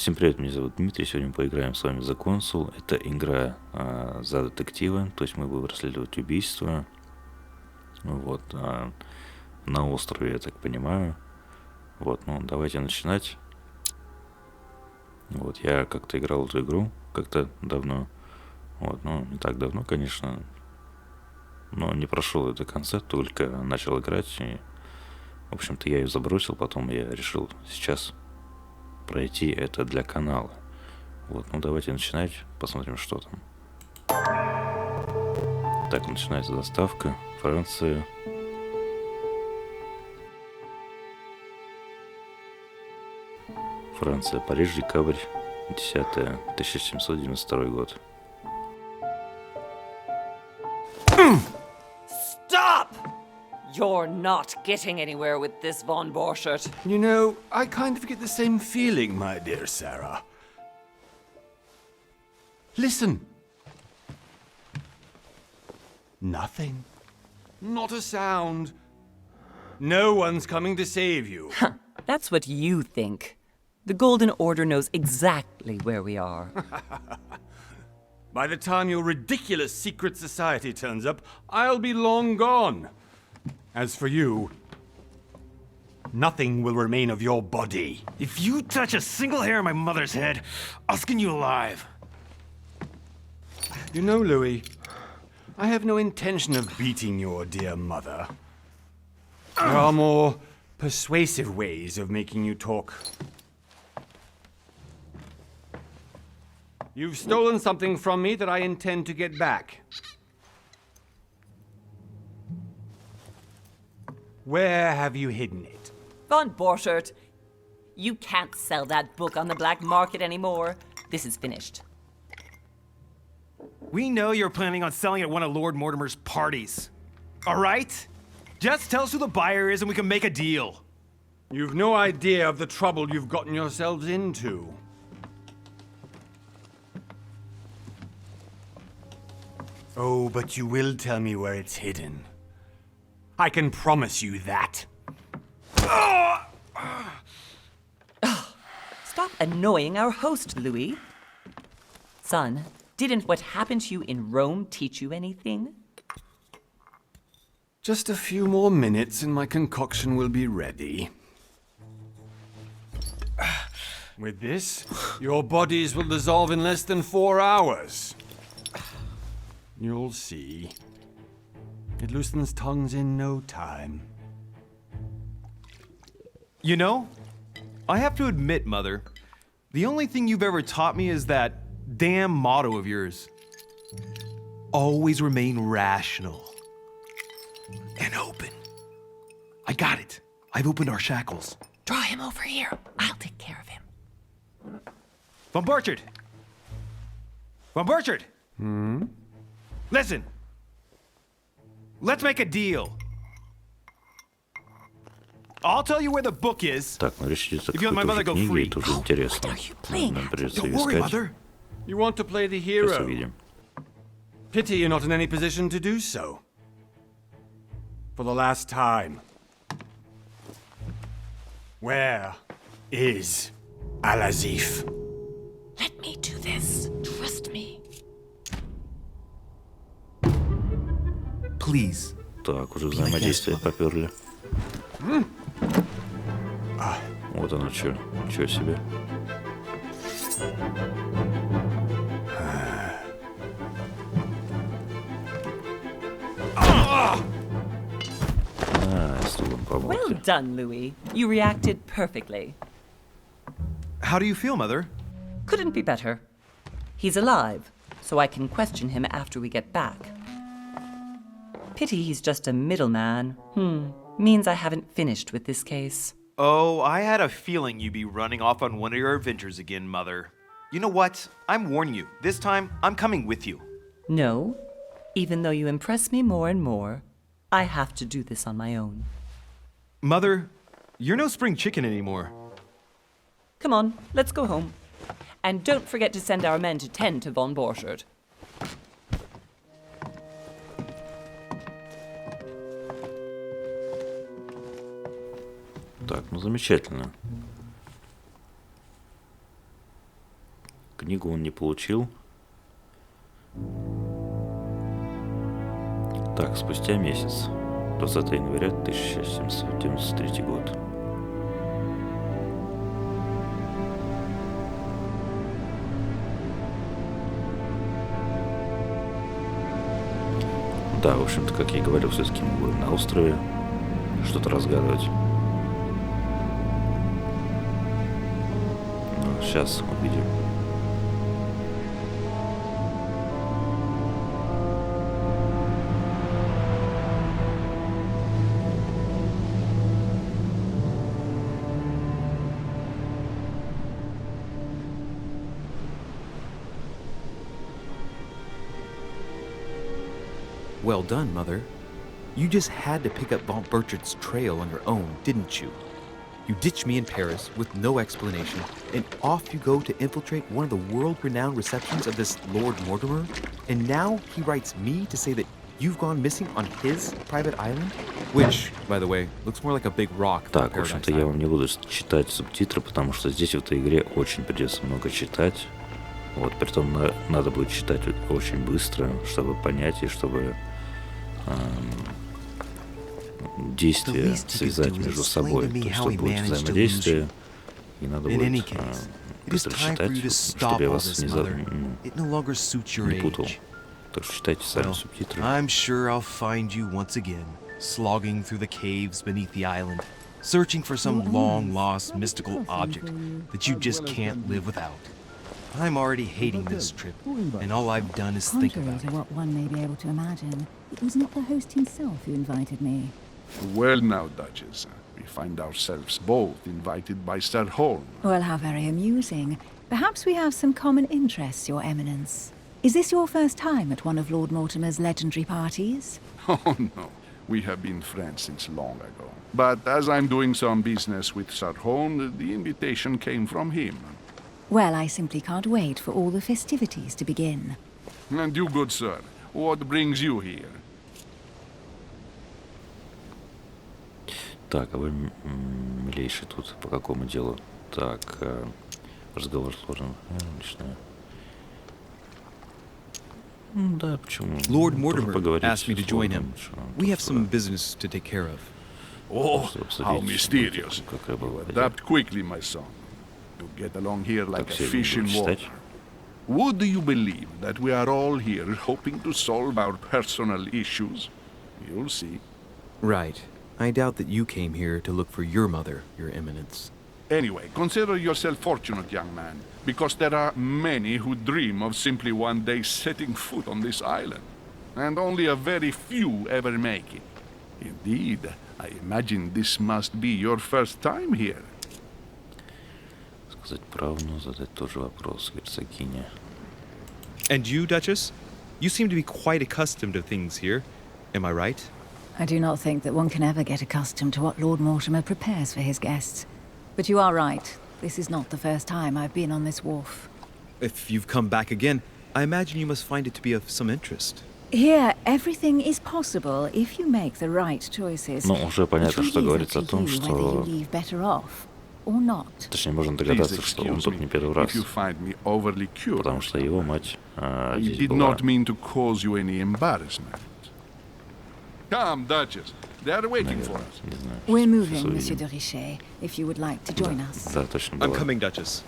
Всем привет, меня зовут Дмитрий, сегодня поиграем с вами за консул. Это игра за детектива, то есть мы будем расследовать убийство. Вот, на острове, я так понимаю. Вот, ну давайте начинать. Вот, я как-то играл эту игру, как-то давно. Вот, ну не так давно, конечно. Но не прошел ее до конца, только начал играть. И, в общем-то, я ее забросил, потом я решил сейчас пройти это для канала. Вот, ну давайте начинать, посмотрим, что там. Так, начинается заставка. Франция. Франция, Париж, декабрь, 10-е, 1792 год. Stop! You're not getting anywhere with this Von Borchert. You know, I kind of get the same feeling, my dear Sarah. Listen. Nothing. Not a sound. No one's coming to save you. That's what you think. The Golden Order knows exactly where we are. By the time your ridiculous secret society turns up, I'll be long gone. As for you, nothing will remain of your body. If you touch a single hair on my mother's head, I'll skin you alive. You know, Louis, I have no intention of beating your dear mother. There are more persuasive ways of making you talk. You've stolen something from me that I intend to get back. Where have you hidden it? Von Borchert, you can't sell that book on the black market anymore. This is finished. We know you're planning on selling at one of Lord Mortimer's parties. All right? Just tell us who the buyer is and we can make a deal. You've no idea of the trouble you've gotten yourselves into. Oh, but you will tell me where it's hidden. I can promise you that. Stop annoying our host, Louis. Son, didn't what happened to you in Rome teach you anything? Just a few more minutes and my concoction will be ready. With this, your bodies will dissolve in less than 4 hours. You'll see. It loosens tongues in no time. You know, I have to admit, Mother, the only thing you've ever taught me is that damn motto of yours. Always remain rational. And open. I got it. I've opened our shackles. Draw him over here. I'll take care of him. Von Borchert! Von Borchert! Listen. Let's make a deal. I'll tell you where the book is. Так, ну речь идет о If you want my mother, какой-то go книге, free. это уже интересно. What are you playing Нам at? придется Don't ее worry, искать. Mother. You want to play the Сейчас hero? увидим. Pity you're not in any position to do so. For the last time. Where is Al-Azif? Let me do this. Trust me. Please. Так, уже взаимодействие поперли. Вот оно что. Чего себе. Стулом по Well морде. done, Louis. You reacted perfectly. How do you feel, Mother? Couldn't be better. He's alive, so I can question him after we get back. Pity he's just a middleman. Means I haven't finished with this case. Oh, I had a feeling you'd be running off on one of your adventures again, Mother. You know what? I'm warning you. This time, I'm coming with you. No, even though you impress me more and more, I have to do this on my own. Mother, you're no spring chicken anymore. Come on, let's go home. And don't forget to send our men to tend to Von Borchert. Так, ну замечательно. Книгу он не получил. Так, спустя месяц. 20 января 1793 год. Да, в общем-то, как я и говорил, все-таки мы будем на острове что-то разгадывать. Ну, сейчас увидим. Well done, Mother. You just had to pick up Von Burchard's trail on your own, didn't you? You ditched me in Paris with no explanation, and off you go to infiltrate one of the world-renowned receptions of this Lord Mortimer, and now he writes me to say that you've gone missing on his private island? Which, by the way, looks more like a big rock than Так, в Paradise общем-то, я вам Island. не буду читать субтитры, потому что здесь в этой игре очень придется много читать. Вот, притом надо будет читать очень быстро, чтобы понять и чтобы действия связать между собой. То есть, чтобы будет взаимодействие, и надо In any будет case, it is быстро time for you to читать, stop чтобы я all вас this, не Mother. It no longer suits your не путал. age. Так что читайте сами Well, субтитры. I'm sure I'll find you once again, slogging through the caves beneath the island, searching for some long-lost mystical object that you just can't live without. I'm already hating this trip, and all I've done is think Contrary about to it. what one may be able to imagine, it was not the host himself who invited me. Well now, Duchess, we find ourselves both invited by Sir Holm. Well, how very amusing. Perhaps we have some common interests, Your Eminence. Is this your first time at one of Lord Mortimer's legendary parties? Oh no, we have been friends since long ago. But as I'm doing some business with Sir Holm, the invitation came from him. Well, I simply can't wait for all the festivities to begin. And you, good sir, what brings you here? Так, а вы, милейший, тут по какому делу? Так, разговор сложный. Личное. Да, почему? Lord Тоже Mortimer поговорить asked me to с join лордом, him. что We have просто some business to take care of. Oh, обсудить, how mysterious. какая You была adapt quickly, my son. You get along here like Так a все fish in будут water. читать. Would you believe that we are all here hoping to solve our personal issues? You'll see. Right. I doubt that you came here to look for your mother, Your Eminence. Anyway, consider yourself fortunate, young man, because there are many who dream of simply one day setting foot on this island, and only a very few ever make it. Indeed, I imagine this must be your first time here. Сказать правду, задать тоже вопрос, герцогиня. And you, Duchess? You seem to be quite accustomed to things here. Am I right? I do not think that one can ever get accustomed to what Lord Mortimer prepares for his guests. But you are right. This is not the first time I've been on this wharf. If you've come back again, I imagine you must find it to be of some interest. Here, everything is possible if you make the right choices. Ну, уже понятно, It что really is говорится о up to том, you whether что... you leave better off or not. Точнее, можно Please догадаться, что он excuse тут не me первый раз. if you find me overly Потому curious. что его мать I здесь did была. not mean to cause you any embarrassment. Come, Duchess. They are waiting for Наверное, us. не знаю. We're Сейчас moving, увидим. Monsieur de Richet, if you would like to join us. Да, точно I'm была. coming, Duchess.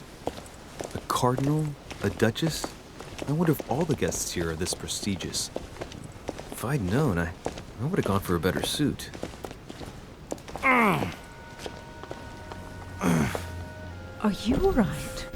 A cardinal? A duchess? I wonder if all the guests here are this prestigious. If I'd known, I would have gone for a better suit. Are you all right?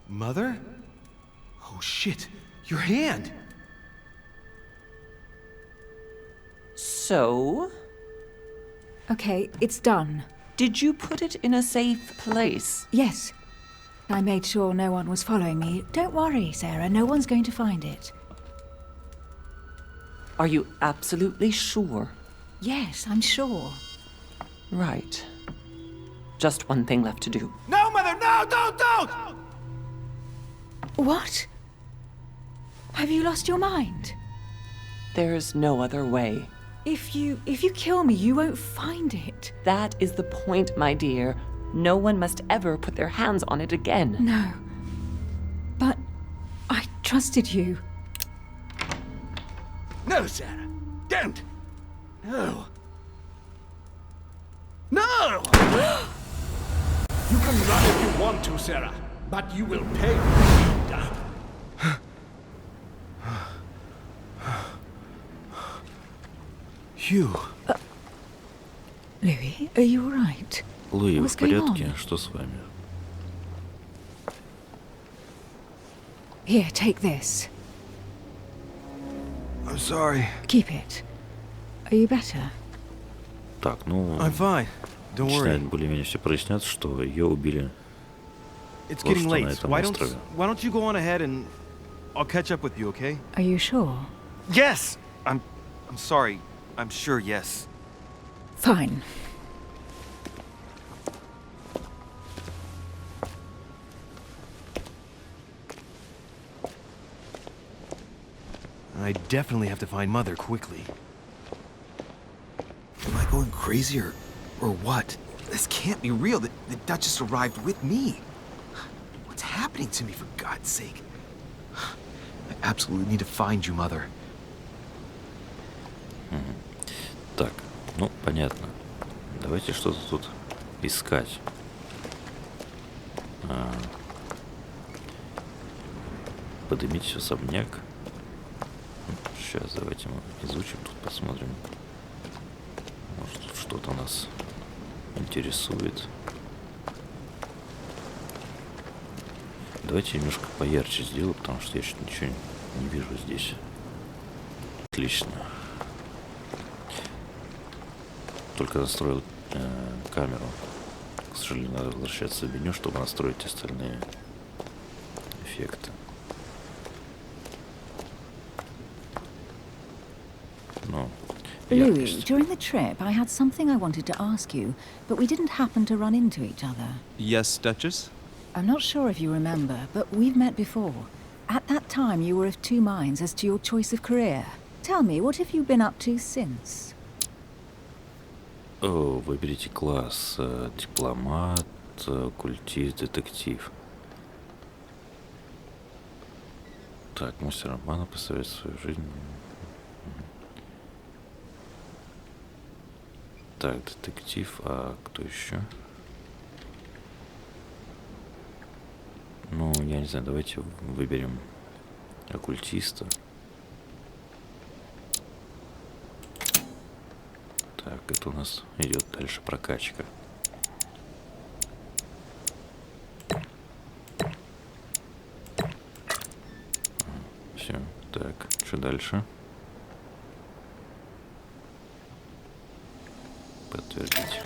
Mother? Oh shit, your hand! So, Okay, it's done. did you put it in a safe place? Yes. I made sure no one was following me. Don't worry, Sarah, no one's going to find it. Are you absolutely sure? Yes, I'm sure. Right. Just one thing left to do. No, Mother, no, don't! What? Have you lost your mind? There's no other way. If you kill me, you won't find it. That is the point, my dear. No one must ever put their hands on it again. No. But I trusted you. No, Sarah. Don't. No. No! You can run if you want to, Sarah, but you will pay for it. Hugh. Louis, are you all right? Луи, вы What's в going порядке? on? Что с вами? Here, take this. I'm sorry. Keep it. Are you better? Так, ну, I'm fine. Don't начинает worry. более-менее все проясняться, что ее убили. It's Вот getting что на late. этом Why острове. don't you go on ahead and I'll catch up with you, okay? Are you sure? Yes. I'm sorry. I'm sure, yes. Fine. I definitely have to find Mother quickly. Am I going crazy or what? This can't be real. The Duchess arrived with me. What's happening to me, for God's sake? I absolutely need to find you, Mother. Так, ну, понятно. Давайте что-то тут искать. Поднимите особняк. Сейчас давайте мы изучим, тут посмотрим. Может, тут что-то нас интересует. Давайте немножко поярче сделаю, потому что я что-то ничего не вижу здесь. Отлично. Только настроил камеру. К сожалению, надо возвращаться в меню, чтобы настроить остальные эффекты. Ну, Louis, яркость. during the trip, I had something I wanted to ask you, but we didn't happen to run into each other. Yes, Duchess? I'm not sure if you remember, but we've met before. At that time, you were of two minds as to your choice of career. Tell me, what have you been up to since? О, выберите класс. Дипломат, оккультист, детектив. Так, мастер обмана поставит свою жизнь. Так, детектив, а кто еще? Ну, я не знаю, давайте выберем оккультиста. Так, это у нас идет дальше прокачка. Все, так, что дальше? Подтвердить.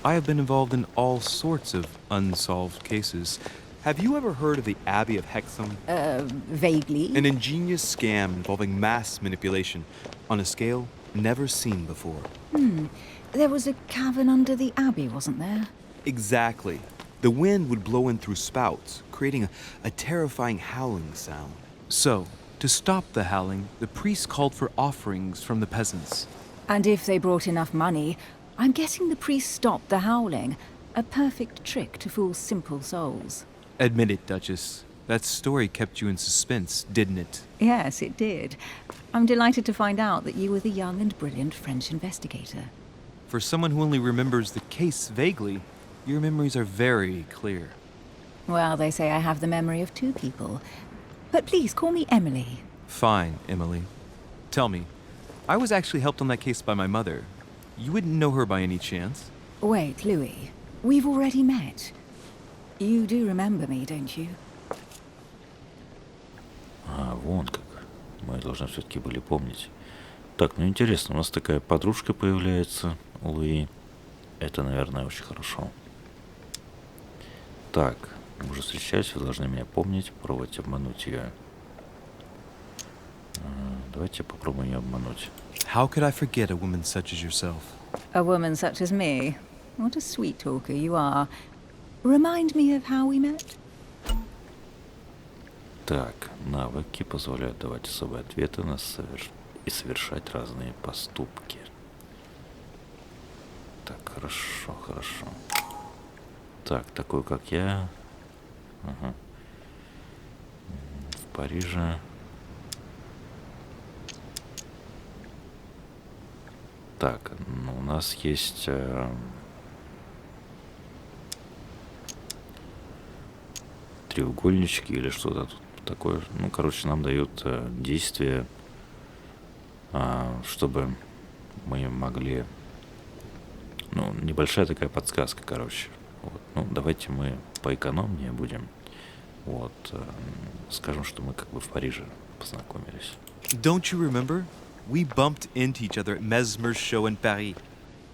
I have been involved in all sorts of unsolved cases. Have you ever heard of the Abbey of Hexham? Vaguely. An ingenious scam involving mass manipulation on a scale never seen before. There was a cavern under the abbey, wasn't there? Exactly. The wind would blow in through spouts, creating a terrifying howling sound. So, to stop the howling, the priests called for offerings from the peasants. And if they brought enough money, I'm guessing the priest stopped the howling. A perfect trick to fool simple souls. Admit it, Duchess. That story kept you in suspense, didn't it? Yes, it did. I'm delighted to find out that you were the young and brilliant French investigator. For someone who only remembers the case vaguely, your memories are very clear. Well, they say I have the memory of two people. But please call me Emily. Fine, Emily. Tell me, I was actually helped on that case by my mother. You wouldn't know her by any chance? Wait, Louis. We've already met. You do remember me, don't you? А, вон как. Мы должны все-таки были помнить. Так, ну интересно, у нас такая подружка появляется, Луи. Это, наверное, очень хорошо. Так, мы уже встречались, вы должны меня помнить, пробовать обмануть ее. давайте попробуем ее обмануть. How could I forget a woman such as yourself? A woman such as me? What a sweet talker you are. Remind me of how we met? Так, навыки позволяют давать особые ответы и совершать разные поступки. Так, хорошо, хорошо. Так, такой как я. Ага. В Париже. Так, ну, у нас есть треугольнички или что-то тут такое. Ну, короче, нам дают действие, чтобы мы могли... Ну, небольшая такая подсказка, короче. Вот. Ну, давайте мы поэкономнее будем. Вот. Скажем, что мы как бы в Париже познакомились. Don't you remember? We bumped into each other at Mesmer's show in Paris.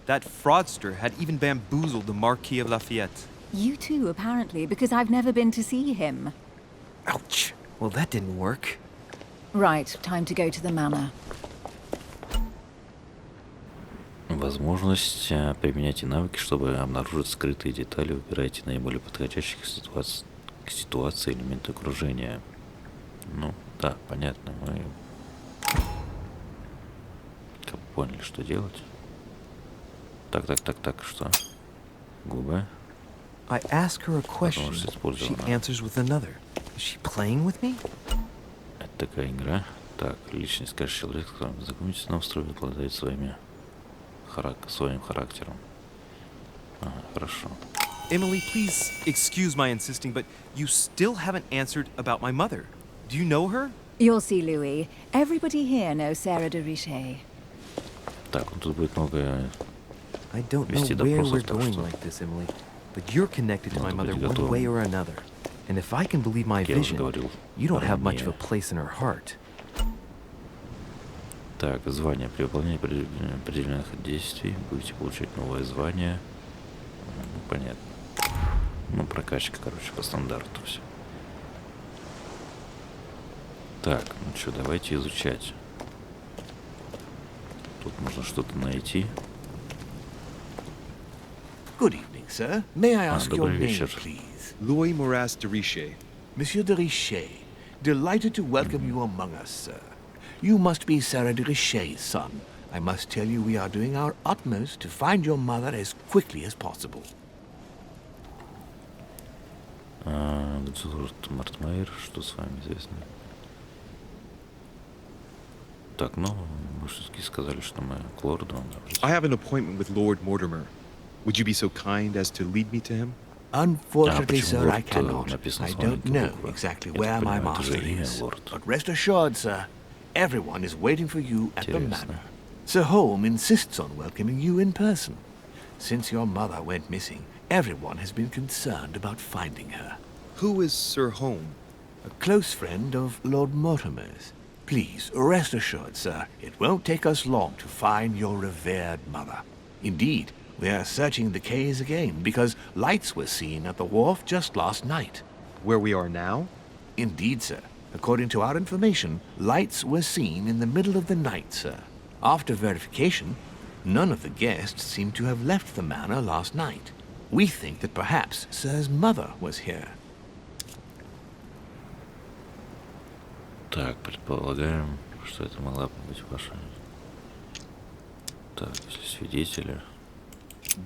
That fraudster had even bamboozled the Marquis of Lafayette. You too, apparently, because I've never been to see him. Ouch! Well, that didn't work. Right, time to go to the manor. Возможность применять навыки, чтобы обнаружить скрытые детали, выбирайте наиболее подходящие к ситуации элементы окружения. Ну, да, понятно, мы как поняли, что делать. Так, что? Губы. I ask her a question. Возможность She использована. answers with another. Is she playing with me? Это такая игра. Так, личность, кажется, человек, с которым знакомитесь, на острове обладает своим характером. Ага, хорошо. Emily, please excuse my insisting, but you still haven't answered about my mother. Do you know her? You'll see, Louis. Everybody here knows Sarah de Richet. Так, ну тут будет много... I don't know Вести where допросов, we're так going что like this, Emily, but you're connected to my надо mother быть one готовым. way or another. And if I can believe my Как я уже vision, говорил you don't have much of a ранее. place in her heart. Так, звание. При выполнении определенных действий будете получать новое звание. Ну, понятно. Ну, прокачка, короче, по стандарту все. Так, ну что, давайте изучать. Тут можно что-то найти. Good evening, sir. May I ask your добрый name, вечер. please? Louis Moras de Richet. Monsieur de Richet. Delighted to welcome you among us, sir. You must be Sarah de Richet's son. I must tell you we are doing our utmost to find your mother as quickly as possible. Джордж Мартмайер, что с вами известно? Так, ну, мы все-таки сказали, что мы к лорду. I have an appointment with Lord Mortimer. Would you be so kind as to lead me to him? Unfortunately, почему sir, I лорд, cannot. написано I с don't маленькой know буквы? exactly Я where так my понимаю, это же master имя, is. лорд. But rest assured, sir, everyone is waiting for you at the Интересно. manor. Sir Holm insists on welcoming you in person. Since your mother went missing, everyone has been concerned about finding her. Who is Sir Home? A close friend of Lord Mortimer's. Please, rest assured, sir, it won't take us long to find your revered mother. Indeed, we are searching the quays again because lights were seen at the wharf just last night. Where we are now? Indeed, sir. According to our information, lights were seen in the middle of the night, sir. After verification, none of the guests seem to have left the manor last night. We think that perhaps Sir's mother was here. Так, предполагаем, что это могла быть ваша... Так, если свидетели...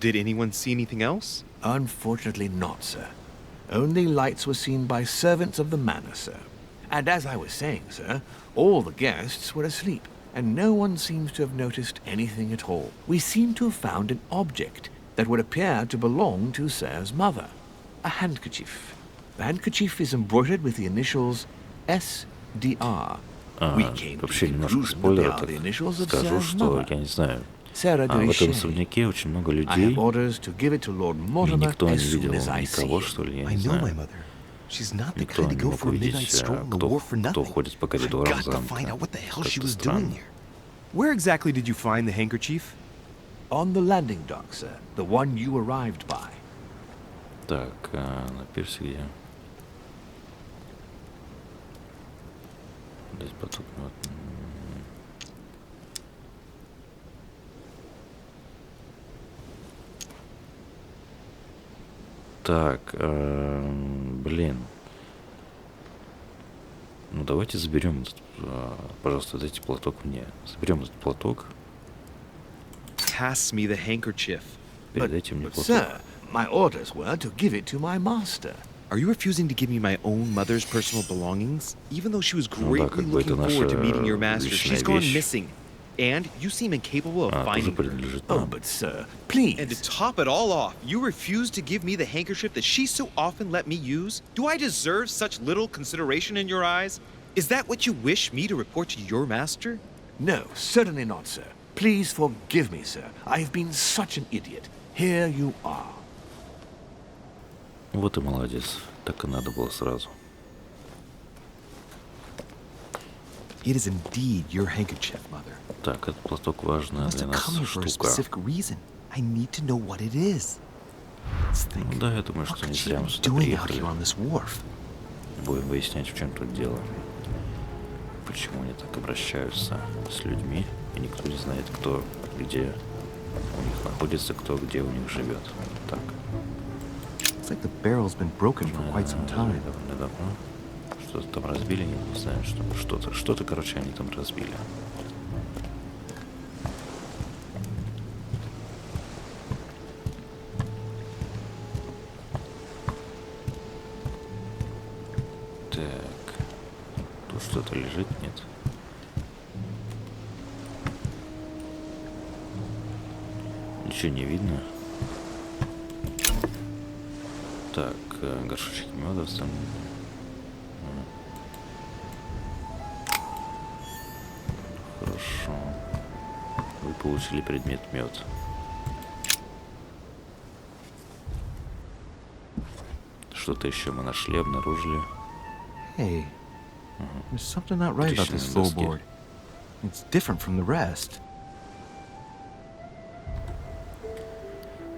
Did anyone see anything else? Unfortunately not, sir. Only lights were seen by servants of the manor, sir. And as I was saying, sir, all the guests were asleep, and no one seems to have noticed anything at all. We seem to have found an object that would appear to belong to Sir's mother. A handkerchief. The handkerchief is embroidered with the initials S.D.R. We came to Вообще the немножко conclusion that they спойлер, are так the initials of скажу, Sir's что mother. я не знаю. Sarah de В этом Richet. особняке очень много I людей, have orders to give it to Lord и Mortimer никто не as soon видел as I see никого, him. что ли, я I не know my знаю. mother. She's not the Никто kind to не go мог for a midnight увидеть, stroll on the wharf for кто nothing. ходит по I've коридорам got to замка. find out what the hell she Как-то was doing странно. here. Where exactly did you find the handkerchief? On the landing dock, sir. The one you arrived by. Так, на пирсе где? Здесь поток, вот. Так, блин. Ну давайте заберем этот, пожалуйста, дайте платок мне. Заберем этот платок. Pass me the handkerchief. Передайте мне But, платок. sir, my orders were to give it to my master. Are you refusing to give me my own mother's personal belongings? Even though she was Ну да, greatly как бы это looking forward to наша meeting your master, личная she's gone вещь. missing. And you seem incapable of А, тоже finding her. принадлежит Oh, нам. but sir, please. And to top it all off, you refuse to give me the handkerchief that she so often let me use? Do I deserve such little consideration in your eyes? Is that what you wish me to report to your master? No, certainly not, sir. Please forgive me, sir. I have been such an idiot. Here you are. Вот и молодец. Так и надо было сразу. It is indeed your handkerchief, Mother. Так, этот платок You важная must для have нас come here for a штука. specific reason. I need to know what it is. Let's think. Ну да, я думаю, What что не could she зря мы be сюда doing out приехали. here on this wharf? Будем выяснять, в чем тут дело. Почему они так обращаются с людьми, и никто не знает, кто где у них находится, кто где у них живет. Так. Looks like the barrel's been broken for quite some time. Довольно давно. Что-то там разбили, я не знаю, что-то, короче, они там разбили. Так, тут что-то лежит, нет? Ничего не видно. Так, горшочек меда, сам. Хорошо. Вы получили предмет мед. Что-то еще мы нашли, обнаружили. Hey, there's something not right about this Отличные доски. floorboard. It's different from the rest.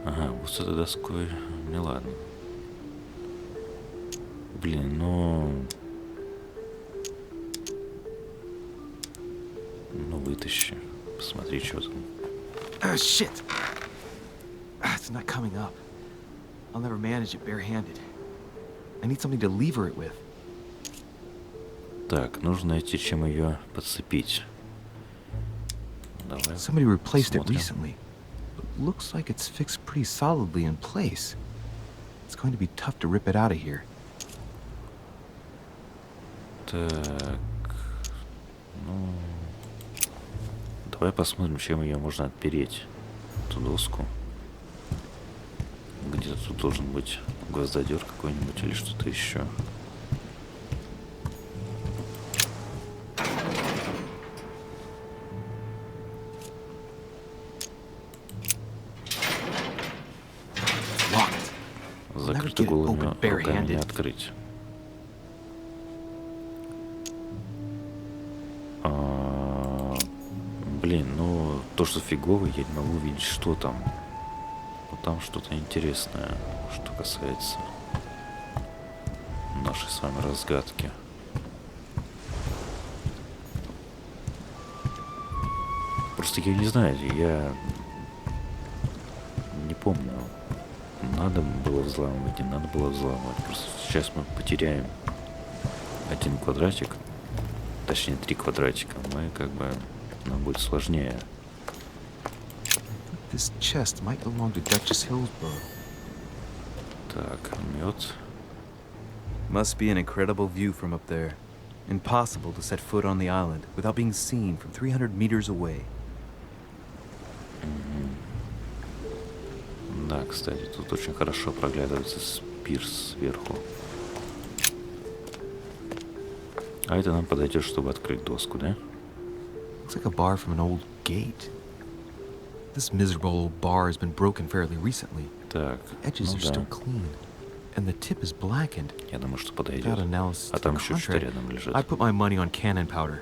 Ага, вот с этой доской. Ну ладно. Блин, ну вытащи. Посмотри, что там. Shit! It's not coming up. I'll never manage it barehanded. I need something to lever it with. Так, нужно найти, чем ее подцепить. Давай. Somebody replaced it посмотрим. recently, but looks like it's fixed pretty solidly in place. It's going to be tough to rip it out of here. Так, ну, давай посмотрим, чем ее можно отпереть. Эту доску. Где-то тут должен быть гвоздодер какой-нибудь или что-то еще. Locked. Закрыто get it голыми open руками не barehanded. открыть. Блин, ну то, что фигово, я не могу увидеть, что там. Но там что-то интересное, что касается нашей с вами разгадки. Просто я не знаю, я не помню, надо было взламывать, не надо было взламывать. Просто сейчас мы потеряем один квадратик, точнее 3 квадратика, мы как бы, нам будет сложнее. This chest might belong to Duchess Hillsborough. Так, мед. Must be an incredible view from up there. Impossible to set foot on the island without being seen from 300 meters away. Да, кстати, тут очень хорошо проглядывается пирс сверху. А это нам подойдет, чтобы открыть доску, да? Looks like a bar from an old gate. This miserable old bar has been broken fairly recently. Так, The edges ну are still да. clean, and the tip is blackened. Я думаю, что Without подойдет. analysis А to там the еще что-то contrary, рядом лежит. I put my money on cannon powder.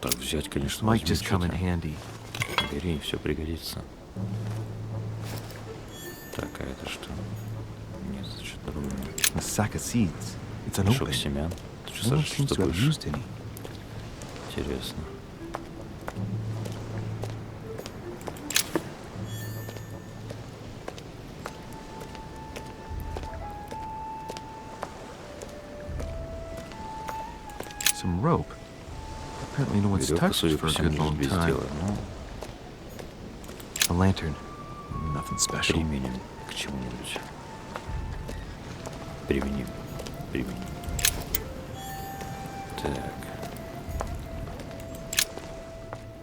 Так, взять, конечно, Might возьми just come in что-то. handy. Бери, все пригодится. Так, а это что? Нет, это что-то другое. A sack of seeds. It's Мешок unopened. семян. Ты что, No one Саша, seems что to have будешь? used any. Интересно. rope. Apparently no one's Веревка, touched судя it for по a всему, good long без time. дела. Ну, A lantern. Nothing special. применим к чему-нибудь. Применим. Так.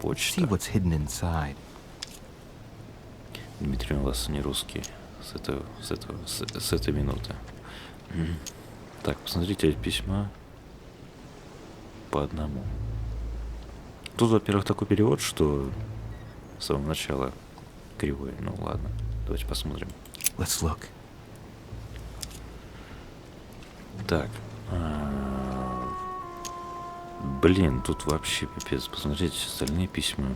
See Почта. what's hidden inside. Дмитрий у вас не русский с этой минуты. Так, посмотрите эти письма по одному. Тут, во-первых, такой перевод, что с самого начала кривой. Ну ладно, давайте посмотрим. Let's look. Так. Блин, тут вообще пипец. Посмотрите остальные письма.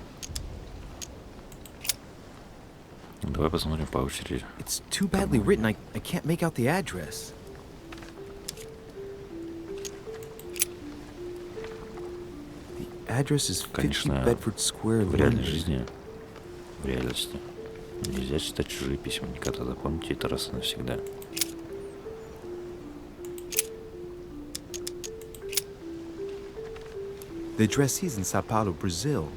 Давай посмотрим по очереди. It's too badly written, I can't make out the address. The address is 50 Конечно, Bedford Square, В реальной London. жизни, в реальности, нельзя читать чужие письма никогда. Запомните это раз и навсегда. The addressee's in Sao Paulo, Brazil.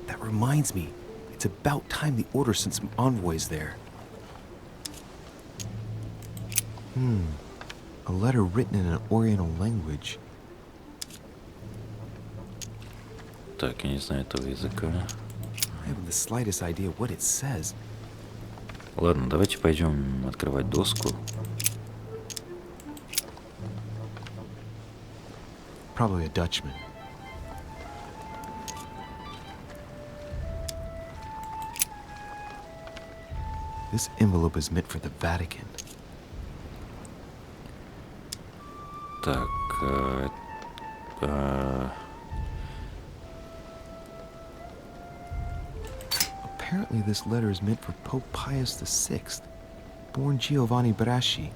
That reminds me, it's about time the Order sent some envoys there. A letter written in an Oriental language. Так, я не знаю этого языка. I haven't the slightest idea what it says. Ладно, давайте пойдем открывать доску. Probably a Dutchman. This envelope is meant for the Vatican. Так, Apparently this letter is meant for Pope Pius VI, born Giovanni Braschi.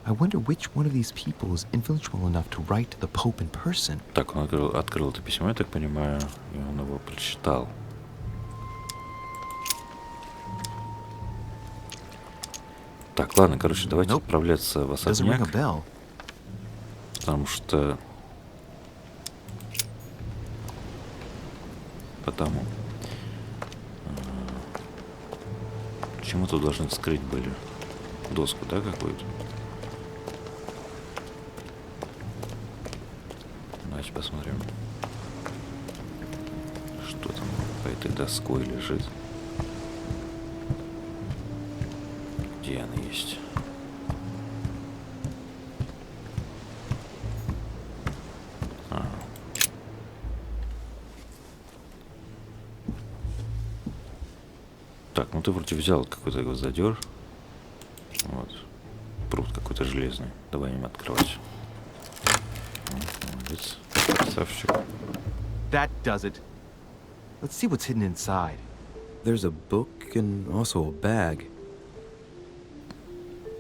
I wonder which one of these people is influential enough to write to the Pope in person. так, он открыл это письмо, я так понимаю, и он его прочитал. Так, ладно, короче, давайте Nope. отправляться в Doesn't ring a особняк, bell. потому что... Почему тут должны скрыть были? Доску, да, какую-то? Давайте посмотрим, что там по этой доской лежит. Где она есть? Так, ну ты вроде взял какой-то гвоздодер. Вот. Пруд какой-то железный. Давай им открывать. Молодец. Красавчик. That does it. Let's see what's hidden inside. There's a book and also a bag.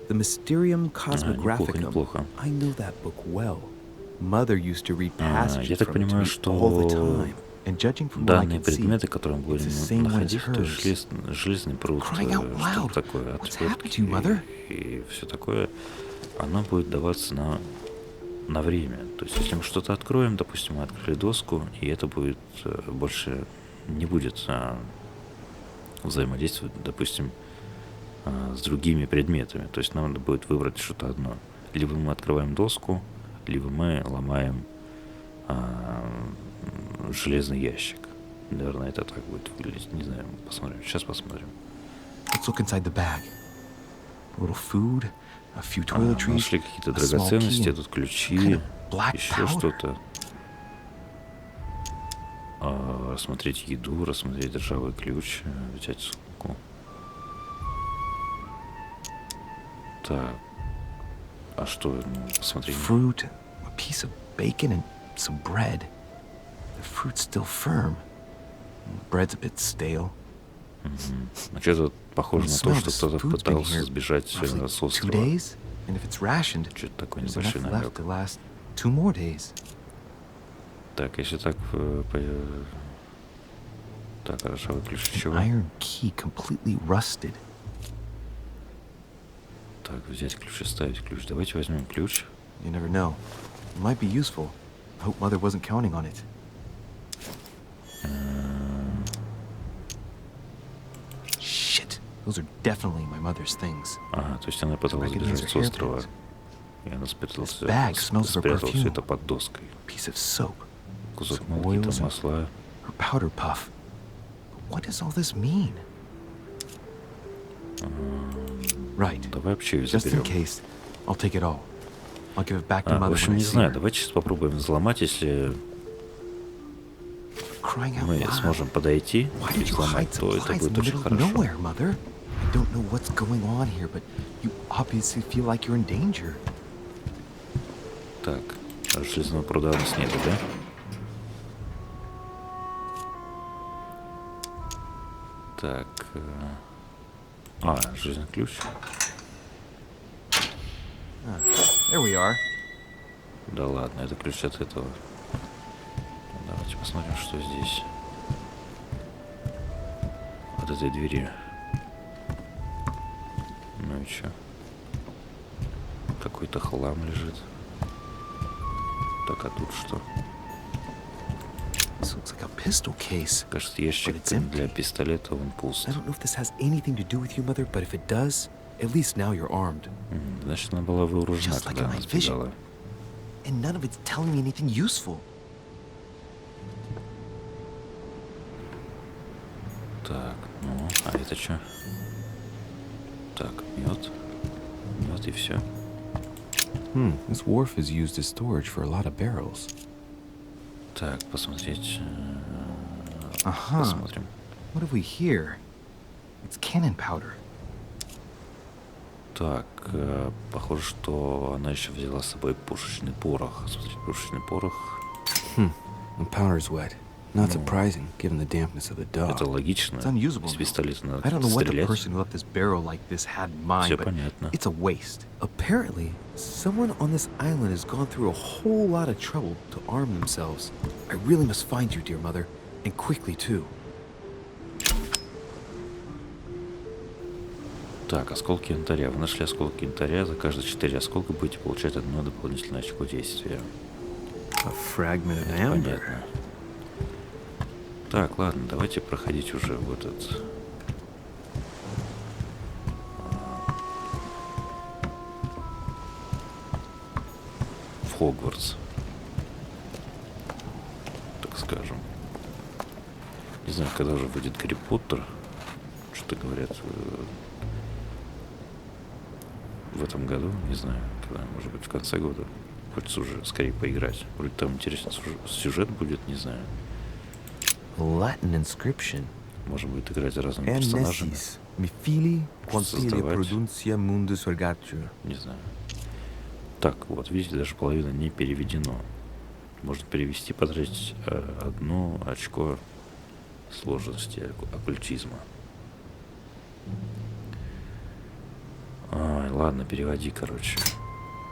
The Mysterium Cosmographicum. неплохо. I know that book well. Mother used to read passages Я так from it to понимаю, me all the что time. And judging from what I данные can see, предметы, которые мы it's the будем same one as находить, то hers. есть железный пруд, Crying out что-то loud. такое, What's happened to you, отвертки Mother? и все такое, оно будет даваться на время. То есть, если мы что-то откроем, допустим, мы открыли доску, и это будет больше не будет взаимодействовать, допустим, с другими предметами. То есть нам надо будет выбрать что-то одно. Либо мы открываем доску, либо мы ломаем железный ящик. Наверное, это так будет выглядеть. Не знаю, посмотрим. Сейчас посмотрим. Let's look inside the bag. A little food, a few toiletries, Нашли какие-то a small key, драгоценности, and тут kind ключи, of black еще powder. что-то. Рассмотреть еду, рассмотреть ржавый ключ, взять сумку. Так. А что? Ну, посмотри. Fruit, a piece of bacon, and some bread. The fruit's still firm. Bread's a bit stale. Значит, это похоже You на то, smell что this кто-то food's been пытался here сбежать roughly с 2 острова. days, and if it's rationed, Что-то такое there's небольшой enough намек. left to last 2 more days. Так, если так... Так, ржавый ключ An еще. iron key completely rusted. Так, взять ключ и ставить ключ. Давайте возьмем ключ. You never know. It might be useful. I hope Mother wasn't counting on it. Shit. Those are definitely my mother's things. Ага, то есть она пыталась сбежать с острова. И она спрятался, bag smells of спрятал все perfume. это под доской. Piece of soap. Кусок Some муки, oils там and- масла. Her powder puff. But what does all this mean? Right. Давай вообще ее Just in заберем. case, I'll take it all. I'll give it back to В Mother общем, when I не see знаю, her. давайте сейчас попробуем взломать, если Crying out мы loud. сможем подойти Why и did you взломать, hide то supplies это in будет the очень middle of хорошо. nowhere, Mother? I don't know what's going on here, but you obviously feel like you're in danger. Так, железного пруда у нас нету, да? Так, железный ключ. There we are. Да ладно, это ключ от этого. Давайте посмотрим, что здесь. От этой двери. Ну и чё? Какой-то хлам лежит. Так, а тут что? This looks like a pistol case. Кажется, ящик But it's empty. для пистолета, он пуст. I don't know if this has anything to do with you, Mother, but if it does, at least now you're armed. Значит, она была вооружена, Just like когда in она my vision. сбегала. And none of it's telling me anything useful. Так, ну, а это что? Так, мед. Мед и все. This wharf is used as storage for a lot of barrels. Так, посмотреть. Ага. Посмотрим. What have we here? It's cannon powder. Так, похоже, что она еще взяла с собой пушечный порох. Смотрите, пушечный порох. The powder's wet. Not surprising, given the dampness of the dog. Это логично. It's unusable Из now. пистолета надо I don't know what the стрелять. person who left this barrel like this had in mind, Все but понятно. it's a waste. Apparently, someone on this island has gone through a whole lot of trouble to arm themselves. I really must find you, dear mother, and quickly too. Так, осколки янтаря. Вы нашли осколки янтаря. За каждые 4 осколка будете получать одно дополнительное очко действия. A fragment of amber. Понятно. Так, ладно, давайте проходить уже в этот... в Хогвартс. Так скажем. Не знаю, когда уже выйдет Гарри Поттер. Что-то говорят в этом году. Не знаю, когда, может быть, в конце года. Хочется уже скорее поиграть. Вроде там интересный сюжет будет, не знаю. Latin inscription. Можно будет играть разными персонажами. Nesis, mi fili quantilia Создавать. produncia mundus vergatio. Не знаю. Так, вот, видите, даже половина не переведено. Можно перевести, потратить одно очко сложности оккультизма. Ай, ладно, переводи, короче.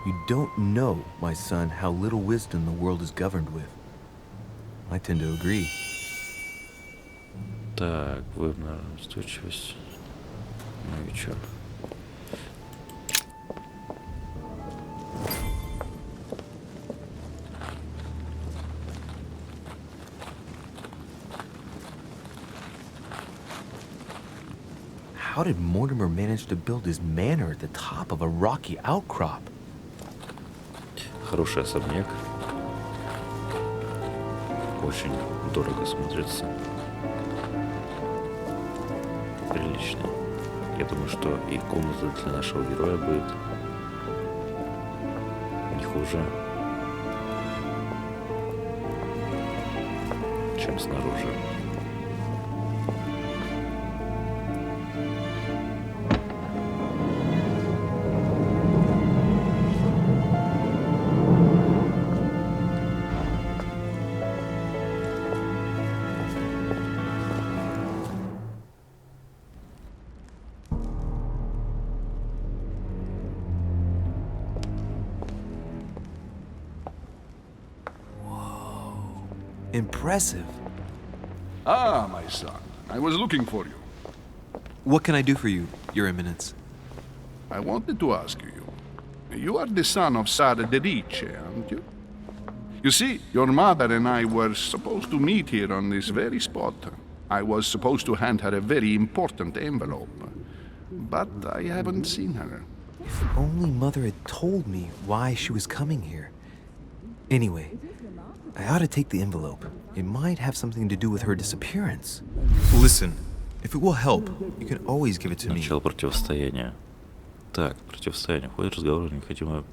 You don't know, my son, how little wisdom the world is governed with. I tend to agree. Так, вебная устойчивость. Ну и чё? How did Mortimer manage to build his manor at the top of a rocky outcrop? Хороший особняк. Очень дорого смотрится. Прилично. Я думаю, что и комната для нашего героя будет не хуже, чем снаружи. Impressive. Ah, my son, I was looking for you. What can I do for you, Your Eminence? I wanted to ask you. You are the son of Sara de Rice, aren't you? You see, your mother and I were supposed to meet here on this very spot. I was supposed to hand her a very important envelope. But I haven't seen her. If only Mother had told me why she was coming here. Anyway, I ought to take the envelope. It might have something to do with her disappearance. Listen, if it will help, you can always give it to me. Начало противостояния. Так, противостояние. В ходе разговора необходимо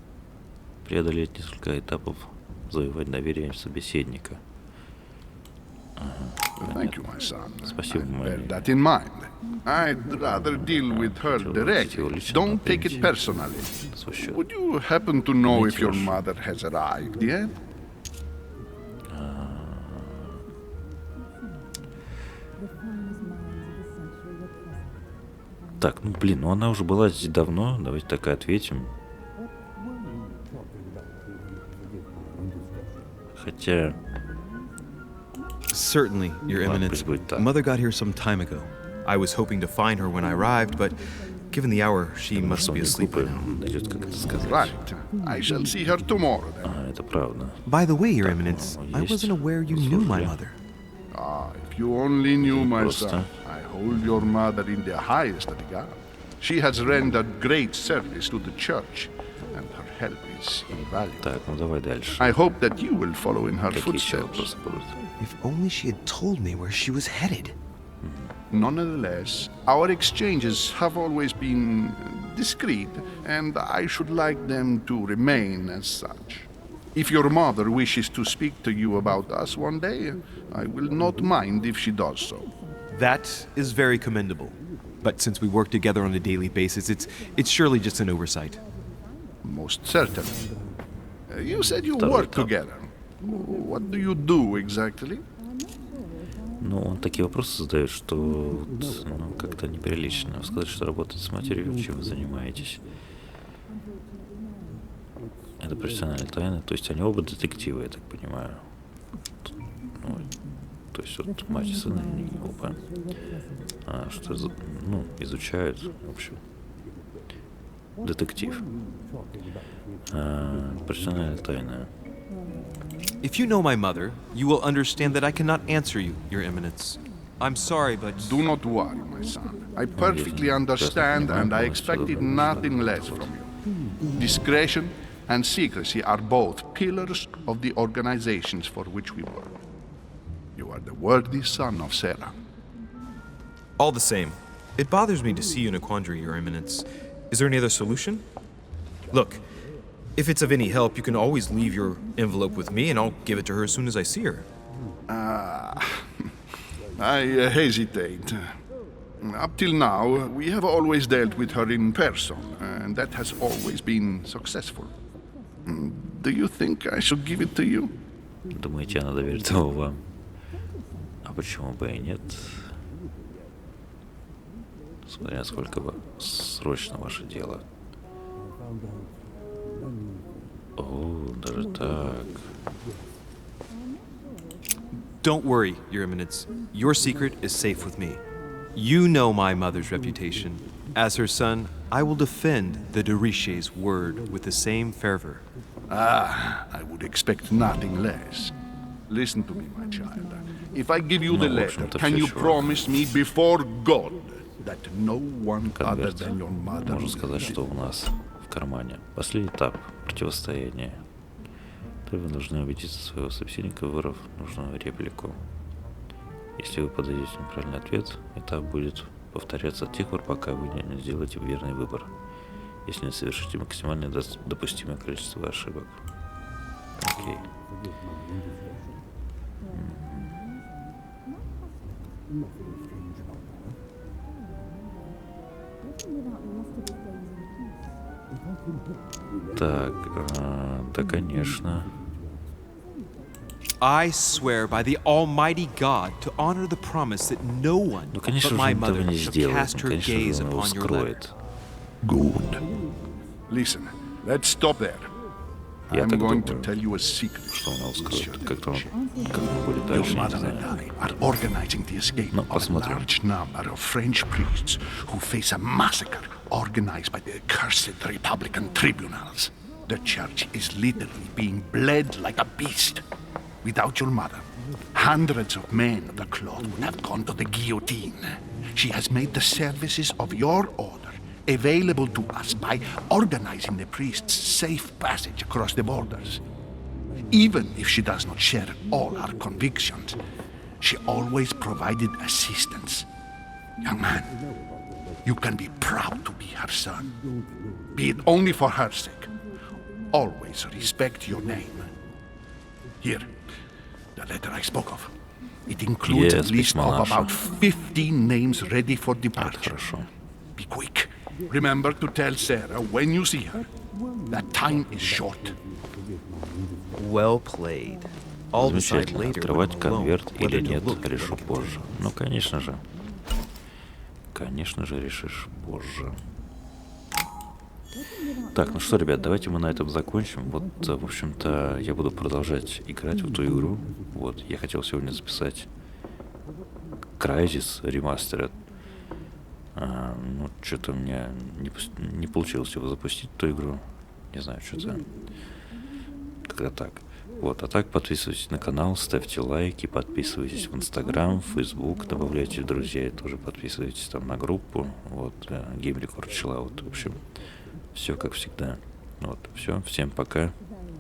преодолеть несколько этапов, завоевать доверие собеседника. Thank you, my son. Спасибо, Bear мой. that in mind. I'd rather deal with her directly. Don't take it personally. Свой счет. Would you happen to know if your mother has arrived yet? Так, ну блин, ну она уже была здесь давно. Давайте так и ответим. Хотя, Certainly, Your Ладно, Eminence. пусть будет так. Mother got here some time ago. I was hoping to find her when I arrived, but given the hour, she must что be не asleep by глупо now. найдет, как это сказать. Right. I shall see her tomorrow then. Это правда. By the way, Your Eminence, I есть wasn't aware you knew my условия. mother. Ah, if you only knew, my Просто. son. I hold your mother in the highest regard. She has rendered great service to the church, and her help is invaluable. Так, ну давай дальше. I hope that you will follow in her Какие еще footsteps. вопросы будут? If only she had told me where she was headed. Nonetheless, our exchanges have always been discreet, and I should like them to remain as such. If your mother wishes to speak to you about us one day, I will not mind if she does so. That is very commendable. But since we work together on a daily basis, it's surely just an oversight. Most certainly. You said you Второй work этап. together. What do you do exactly? Ну, он такие вопросы задает, что вот, ну, как-то неприлично сказать, что работает с матерью, чем вы занимаетесь. Это профессиональная тайна, то есть они оба детективы, я так понимаю. Ну, то есть вот мать и сын, они оба что ну, изучают, в общем, детектив. Профессиональная тайна. If you know my mother, you will understand that I cannot answer you, Your Eminence. I'm sorry, but Do not worry, my son. I perfectly understand, and I expected nothing less from you. Discretion and secrecy are both pillars of the organizations for which we work. You are the worthy son of Sarah. all the same, it bothers me to see you in a quandary, Your Eminence. Is there any other solution? Look, if it's of any help, you can always leave your envelope with me, and I'll give it to her as soon as I see her. I hesitate. Up till now, we have always dealt with her in person, and that has always been successful. Do you think I should give it to you? Думаете, она доверит его вам? А почему бы и нет? Смотря насколько срочно ваше дело. О, даже так. Don't worry, Your Eminence. Your secret is safe with me. You know my mother's reputation. As her son, I will defend the de Richet's word with the same fervor. I would expect nothing less. Listen to me, my child. If I give you the в letter, общем-то, can всё, you чувак. promise me before God that no one other Конверт. than your mother Можно will сказать, see что у нас в кармане. Последний этап противостояния. То вы должны убедиться своего собеседника, вырвав нужную реплику. Если вы подадите неправильный ответ, этап будет повторяться до тех пор, пока вы не сделаете верный выбор. Если не совершите максимально допустимое количество ошибок. Окей. Так, да, конечно. I swear by the Almighty God to honor the promise that no one Ну, but конечно же, my он этого mother не shall сделает. cast Ну, her конечно же, gaze он его upon your letter. скроет. Good. Listen, let's stop there. Я I'm так going to думаю, tell you a secret. что он его скроет. Monsieur Как-то он, Deruchet. как он будет Your дальше, я не mother and знаю. I are organizing the escape Ну, of a посмотрим. large number of French priests who face a massacre organized by the accursed Republican tribunals. The church is literally being bled like a beast. Without your mother, hundreds of men of the cloth would have gone to the guillotine. She has made the services of your order available to us by organizing the priests' safe passage across the borders. Even if she does not share all our convictions, she always provided assistance. Young man, you can be proud to be her son. Be it only for her sake. Always respect your name. Here, the letter I spoke of. It includes a list of about 15 names ready for departure. Be quick. Remember to tell Sarah when you see her that time is short. Well played. I'll decide Замечательно. later when Открывать I'm alone конверт whether или to нет, look at решу what позже. contains. Ну, конечно же. Конечно же, решишь позже. Так, ну что, ребят, давайте мы на этом закончим. Вот, в общем-то, я буду продолжать играть в эту игру. Вот, я хотел сегодня записать Crysis Remastered. Ну, что-то у меня не получилось его запустить, эту игру. Не знаю, что-то как-то так. Вот, а так подписывайтесь на канал, ставьте лайки, подписывайтесь в Инстаграм, в Фейсбук, добавляйте в друзья и тоже подписывайтесь там на группу. Вот, Game Record Chill Out. В общем, все как всегда. Вот, все, всем пока.